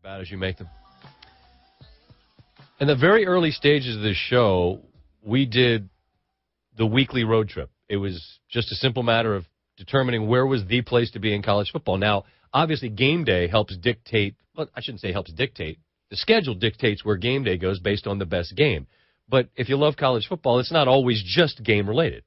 bad as you make them. In the very early stages of this show, we did the weekly road trip. It was just a simple matter of determining where was the place to be in college football. Now, obviously, game day helps dictate. Well, I shouldn't say helps dictate. The schedule dictates where game day goes based on the best game. But if you love college football, it's not always just game-related.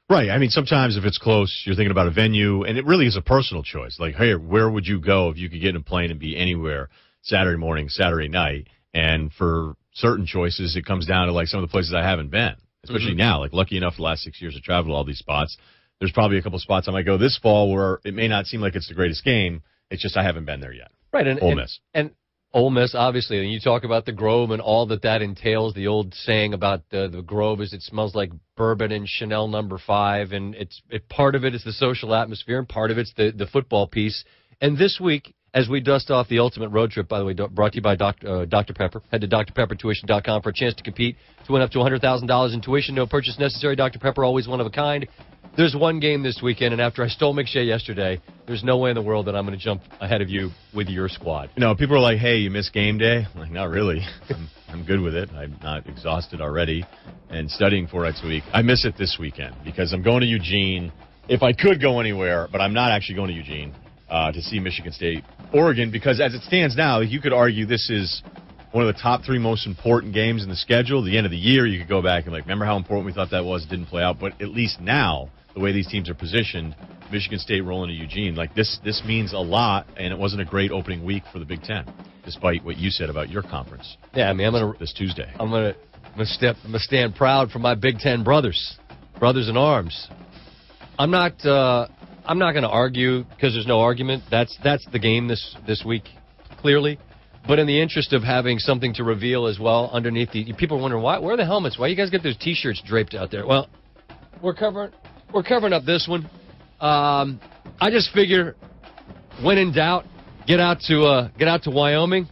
Right. I mean, sometimes if it's close, you're thinking about a venue, and it really is a personal choice. Like, hey, where would you go if you could get in a plane and be anywhere Saturday morning, Saturday night? And for certain choices, it comes down to, like, some of the places I haven't been, especially now. Like, lucky enough the last 6 years to travel to all these spots. There's probably a couple spots I might go this fall where it may not seem like it's the greatest game. It's just I haven't been there yet. Right. And Ole Miss. And Ole Miss, obviously, and you talk about the Grove and all that entails. The old saying about the Grove is it smells like bourbon and Chanel No. 5, and part of it is the social atmosphere, and part of it's the football piece. And this week, as we dust off the ultimate road trip, by the way, brought to you by Dr. Pepper. Head to drpeppertuition.com for a chance to compete to win up to $100,000 in tuition. No purchase necessary. Dr. Pepper, always one of a kind. There's one game this weekend, and after I stole McShay yesterday, there's no way in the world that I'm going to jump ahead of you with your squad. You know, people are like, hey, you missed game day. I'm like, not really. I'm good with it. I'm not exhausted already and studying for next week. I miss it this weekend because I'm going to Eugene. If I could go anywhere, but I'm not actually going to Eugene to see Michigan State, Oregon, because as it stands now, you could argue this is one of the top 3 most important games in the schedule. The end of the year, you could go back and, like, remember how important we thought that was? It didn't play out. But at least now, the way these teams are positioned, Michigan State rolling to Eugene, like this means a lot, and it wasn't a great opening week for the Big Ten, despite what you said about your conference. Yeah, I mean, this Tuesday. I'm gonna stand proud for my Big Ten brothers in arms. I'm not gonna argue because there's no argument. That's the game this week, clearly. But in the interest of having something to reveal as well underneath people are wondering where are the helmets? Why you guys get those T-shirts draped out there? Well, we're covering up this one. I just figure, when in doubt, get out to Wyoming.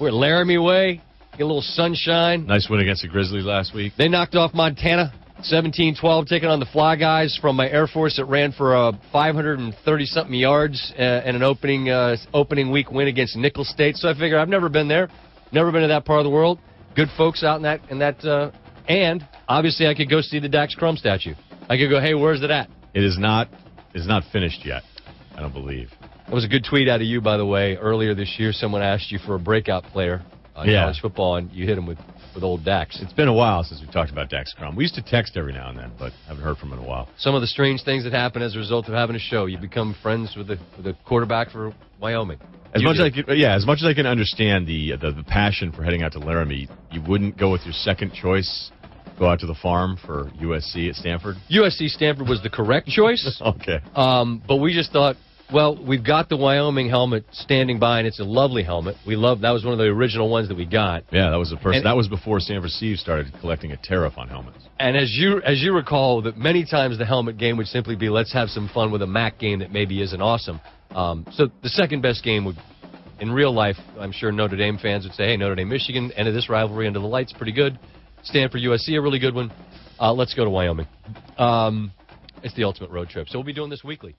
We're Laramie way. Get a little sunshine. Nice win against the Grizzlies last week. They knocked off Montana 17-12, taking on the Fly Guys from my Air Force that ran for 530-something yards and an opening week win against Nicholls State. So I figure I've never been there, never been to that part of the world. Good folks out in that, and obviously I could go see the Dax Crum statue. I could go, hey, where's it at? It is not finished yet, I don't believe. That was a good tweet out of you, by the way. Earlier this year, someone asked you for a breakout player on college football, and you hit him with old Dax. It's been a while since we talked about Dax Crum. We used to text every now and then, but haven't heard from him in a while. Some of the strange things that happen as a result of having a show. You become friends with the quarterback for Wyoming. As much as I can understand the passion for heading out to Laramie, you wouldn't go with your second choice, go out to the farm for USC at Stanford? USC Stanford was the correct choice. Okay. But we just thought, well, we've got the Wyoming helmet standing by, and it's a lovely helmet. That was one of the original ones that we got. Yeah, that was that was before Stanford Steve started collecting a tariff on helmets. And as you recall, that many times the helmet game would simply be, let's have some fun with a MAC game that maybe isn't awesome. So the second best game would, in real life, I'm sure Notre Dame fans would say, hey, Notre Dame, Michigan, end of this rivalry, under the lights, pretty good. Stanford, USC, a really good one. Let's go to Wyoming. It's the ultimate road trip. So we'll be doing this weekly.